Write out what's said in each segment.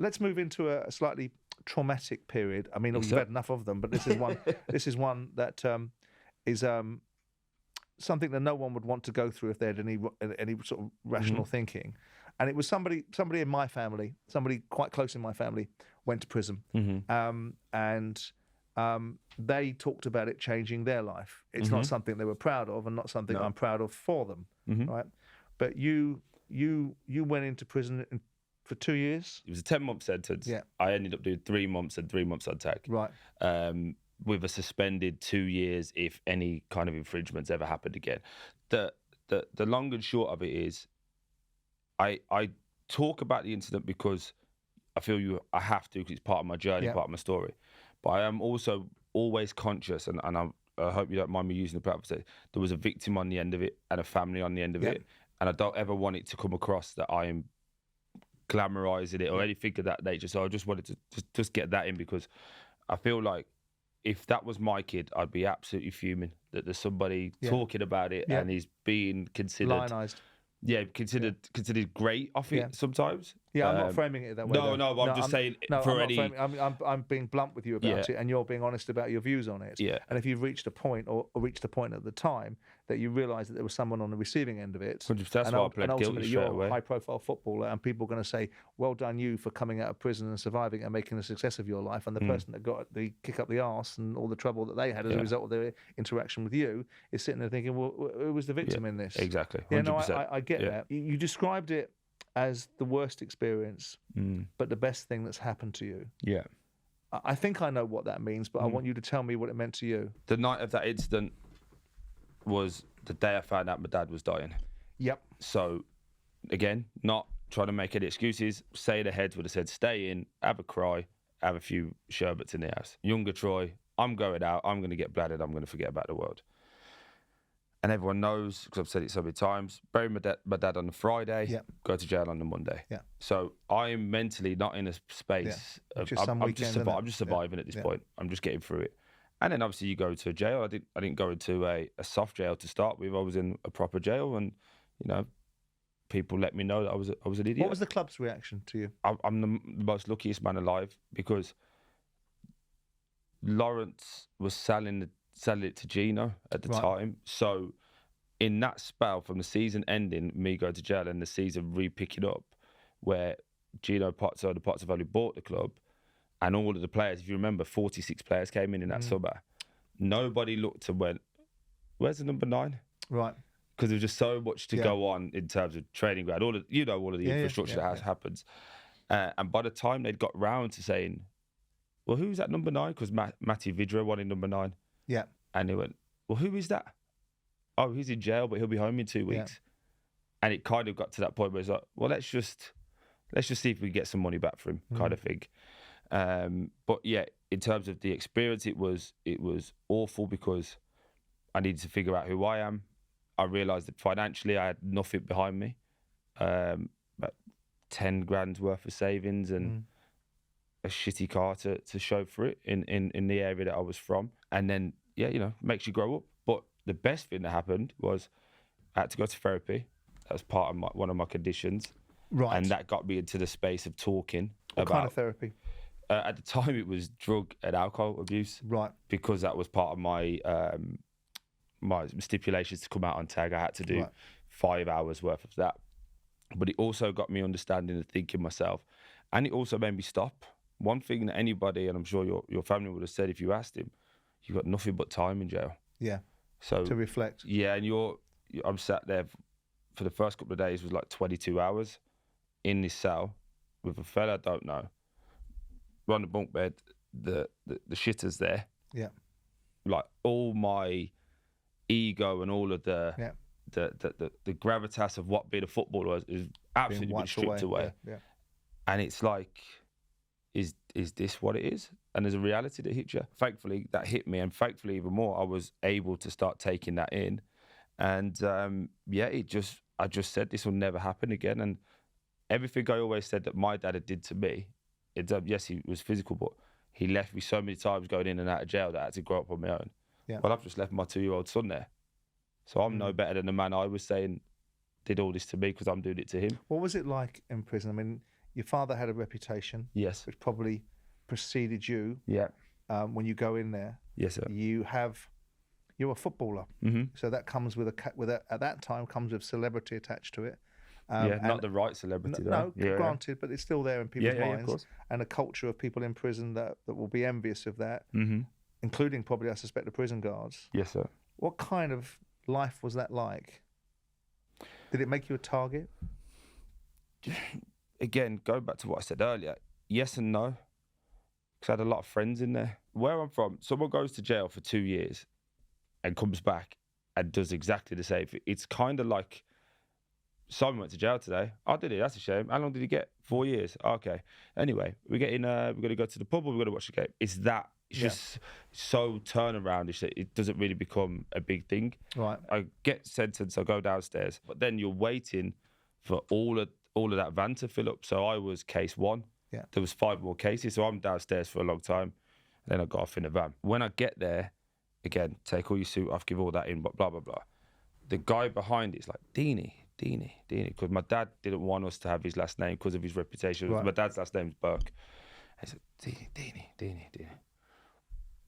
let's move into a slightly traumatic period. I mean, we've had enough of them, but this is one. This is one that is something that no one would want to go through if they had any sort of rational thinking. And it was somebody in my family, somebody quite close in my family, went to prison, and they talked about it changing their life. It's not something they were proud of, and not something I'm proud of for them, right? But you went into prison for 2 years. It was a 10-month sentence. Yeah. I ended up doing 3 months and 3 months I'd take. Right. With a suspended 2 years if any kind of infringements ever happened again. The long and short of it is, I talk about the incident because I feel I have to, because it's part of my journey, part of my story. But I am also always conscious, and I hope you don't mind me using the platform to say, there was a victim on the end of it and a family on the end of it. And I don't ever want it to come across that I am glamorizing it or anything of that nature. So I just wanted to just get that in, because I feel like if that was my kid, I'd be absolutely fuming that there's somebody talking about it and he's being considered... Lionised. Yeah, considered great off it sometimes. Yeah, I'm not framing it that way. No, but I'm just saying I'm being blunt with you about it, and you're being honest about your views on it. Yeah. And if you've reached a point, or reached a point at the time, that you realise that there was someone on the receiving end of it, 100%, that's why I pled guilty straight away. You're a high-profile footballer, and people are going to say, well done you for coming out of prison and surviving and making a success of your life, and the person that got the kick up the arse and all the trouble that they had as a result of their interaction with you is sitting there thinking, well, who was the victim in this? Exactly, 100%. Yeah, no, I get that. You described it as the worst experience, but the best thing that's happened to you. Yeah. I think I know what that means, but I want you to tell me what it meant to you. The night of that incident was the day I found out my dad was dying. Yep. So, again, not trying to make any excuses. Say the heads would have said, stay in, have a cry, have a few sherbets in the house. Younger Troy, I'm going out, I'm going to get bladdered, I'm going to forget about the world. And everyone knows, because I've said it so many times, bury my dad on the Friday, go to jail on the Monday. Yeah. So I'm mentally not in a space. I'm just surviving at this point. I'm just getting through it. And then obviously you go to a jail. I didn't go into a soft jail to start with. I was in a proper jail, and people let me know that I was an idiot. What was the club's reaction to you? I'm the most luckiest man alive, because Lawrence was selling it to Gino at the time. So in that spell, from the season ending, me going to jail, and the season re-picking up, where Gino Pozzo, the Pozzo family, bought the club, and all of the players, if you remember, 46 players came in that summer. Nobody looked and went, where's the number 9? Right. Because there was just so much to go on in terms of training ground, all of the infrastructure that happens. And by the time they'd got round to saying, well, who's that number 9? Because Matty Vidra wanted number 9. Yeah. And they went, well, who is that? Oh, he's in jail, but he'll be home in 2 weeks. And it kind of got to that point where it's like, well, let's just see if we can get some money back for him, kind of thing. But yeah, in terms of the experience, it was awful, because I needed to figure out who I am. I realised that financially I had nothing behind me, about 10 grand's worth of savings and a shitty car to show for it in the area that I was from. And then, makes you grow up. But the best thing that happened was I had to go to therapy. That was part of one of my conditions. Right. And that got me into the space of talking about... What kind of therapy? At the time, it was drug and alcohol abuse. Right. Because that was part of my my stipulations to come out on tag. I had to do 5 hours worth of that. But it also got me understanding and thinking myself. And it also made me stop. One thing that anybody, and I'm sure your family would have said if you asked him, you've got nothing but time in jail. Yeah. So to reflect. Yeah, and I'm sat there for the first couple of days, was like 22 hours in this cell with a fella I don't know. We're on the bunk bed, the shitter's there. Yeah. Like all my ego and all of the gravitas of what being a footballer was is absolutely been stripped away. Yeah. And it's like, is this what it is? And there's a reality that hit you. Thankfully, that hit me, and thankfully even more, I was able to start taking that in. And I just said this will never happen again. And everything I always said that my dad did to me, yes, he was physical, but he left me so many times going in and out of jail that I had to grow up on my own. Yeah. Well, I've just left my 2-year-old son there. So I'm no better than the man I was saying did all this to me, because I'm doing it to him. What was it like in prison? I mean, your father had a reputation. Yes. Which probably preceded you. Yeah. When you go in there. Yes, sir. You're a footballer. Mm-hmm. So that comes with at that time comes with celebrity attached to it. Not the right celebrity, though. No, granted, but it's still there in people's minds. Of course. And a culture of people in prison that will be envious of that, including probably, I suspect, the prison guards. Yes, sir. What kind of life was that like? Did it make you a target? Again, going back to what I said earlier, yes and no. Because I had a lot of friends in there. Where I'm from, someone goes to jail for 2 years and comes back and does exactly the same. It's kind of like... Simon went to jail today. Oh, did he? That's a shame. How long did he get? 4 years. Okay. Anyway, we're going to go to the pub or we're going to watch the game. It's just so turnaroundish that it doesn't really become a big thing. Right. I get sentenced, I go downstairs, but then you're waiting for all of that van to fill up. So I was case 1. Yeah. There was 5 more cases, so I'm downstairs for a long time. Then I got off in the van. When I get there, again, take all your suit off, give all that in, but blah, blah, blah. The guy behind it is like, Deeney, because my dad didn't want us to have his last name because of his reputation. Right. My dad's last name's Burke. He said, Deeney.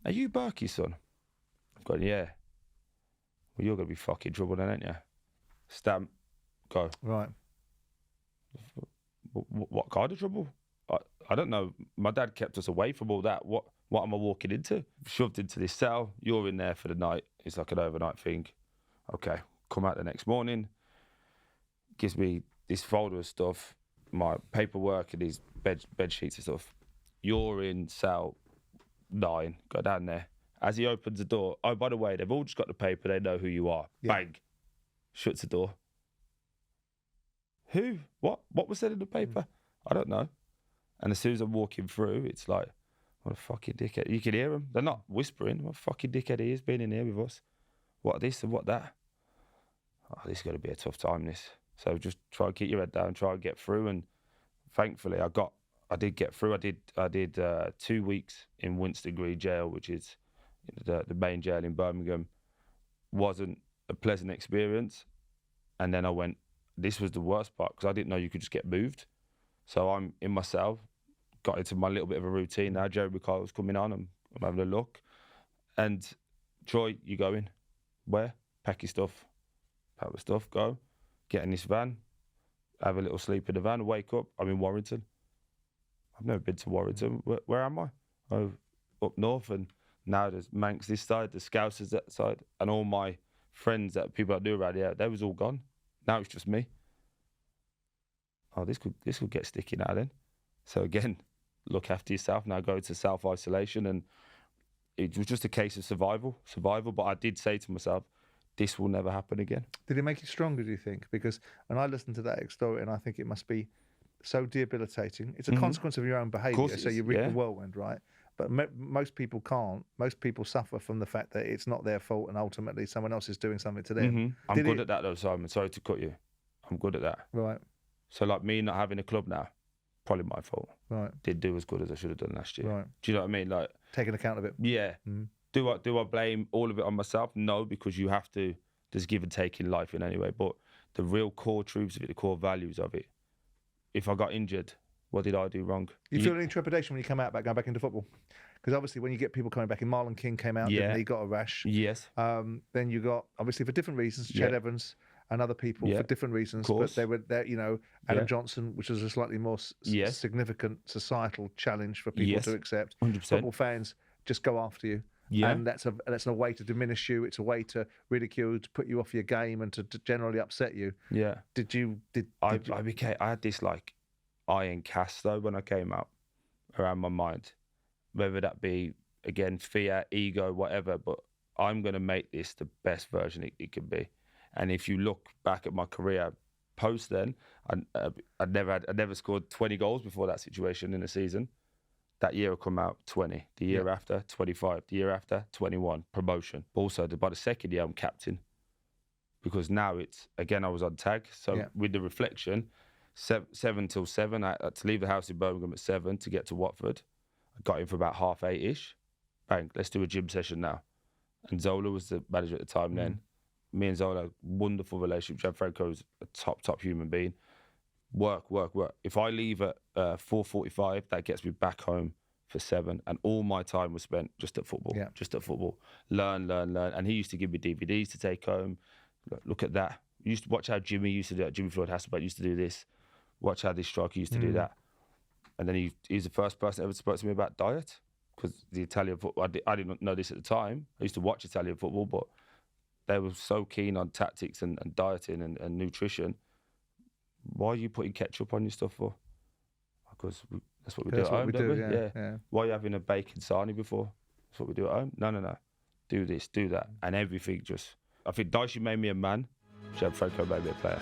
Are you Burke's son? I'm going, yeah. Well, you're going to be fucking trouble then, ain't you? Stamp, go. Right. What kind of trouble? I don't know. My dad kept us away from all that. What am I walking into? Shoved into this cell. You're in there for the night. It's like an overnight thing. Okay, come out the next morning. Gives me this folder of stuff, my paperwork and these bed sheets and stuff. You're in cell 9, go down there. As he opens the door, oh, by the way, they've all just got the paper, they know who you are. Yeah. Bang, shuts the door. Who? What was said in the paper? I don't know. And as soon as I'm walking through, it's like, what a fucking dickhead. You can hear them. They're not whispering. What a fucking dickhead he is being in here with us. What this and what that. Oh, this is going to be a tough time, this. So just try and keep your head down, try and get through. And thankfully, I did get through. I did 2 weeks in Winston Green Jail, which is the main jail in Birmingham. Wasn't a pleasant experience. And then I went, this was the worst part, because I didn't know you could just get moved. So I'm in my cell, got into my little bit of a routine now. Jerry McCall was coming on, I'm having a look. And Troy, you going? Where? Pack your stuff. Pack the stuff, go. Get in this van, have a little sleep in the van, wake up. I'm in Warrington. I've never been to Warrington. Where am I? Oh, up north. And now there's Manx this side, the Scousers that side, and all my friends that people I knew around here, they was all gone. Now it's just me. Oh, this could get sticky now then. So again, look after yourself. Now go to self-isolation, and it was just a case of survival. But I did say to myself, this will never happen again. Did it make you stronger, do you think? Because when I listened to that story, and I think it must be so debilitating. It's a consequence of your own behaviour, so you reap the whirlwind, right? But most people can't. Most people suffer from the fact that it's not their fault and ultimately someone else is doing something to them. I'm good at that though, Simon. Sorry to cut you. I'm good at that. Right. So like me not having a club now, probably my fault. Right. Didn't do as good as I should have done last year. Right. Do you know what I mean? Like taking account of it. Yeah. Do I blame all of it on myself? No, because you have to. There's give and take in life in any way. But the real core truths of it, the core values of it. If I got injured, what did I do wrong? You feel any trepidation when you come out going back into football? Because obviously when you get people coming back in, Marlon King came out, didn't he? Got a rash. Yes. Then you got, obviously for different reasons, Ched Evans and other people for different reasons. But they were there, you know, Adam Johnson, which was a slightly more significant societal challenge for people to accept. 100%. Football fans just go after you. Yeah. And that's a way to diminish you. It's a way to ridicule, to put you off your game, and to generally upset you. Yeah. I had this like iron cast though when I came out around my mind, whether that be again fear, ego, whatever. But I'm going to make this the best version it can be. And if you look back at my career post then, I never scored 20 goals before that situation in a season. That year I come out 20. The year after, 25. The year after, 21. Promotion. Also, by the second year, I'm captain. Because now it's, again, I was on tag. So with the reflection, 7 till 7, I had to leave the house in Birmingham at 7 to get to Watford. I got in for about 8:30ish. Bang, let's do a gym session now. And Zola was the manager at the time then. Me and Zola, wonderful relationship. Gianfranco was a top human being. Work. If I leave at 4:45. That gets me back home for 7, and all my time was spent just at football. Just at football. Learn. And he used to give me DVDs to take home. Look at that. You used to watch how Jimmy used to do it. Jimmy Floyd Hasselbaink used to do this. Watch how this striker used to do that. And then he's the first person ever spoke to me about diet, because the Italian football, I didn't know this at the time. I used to watch Italian football, but they were so keen on tactics and dieting and nutrition. Why are you putting ketchup on your stuff for? Because that's what we do at home, don't we? Yeah. Why are you having a bacon sarnie before? That's what we do at home. No. Do this, do that. And everything just... I think Dicey made me a man. Franco made me a player.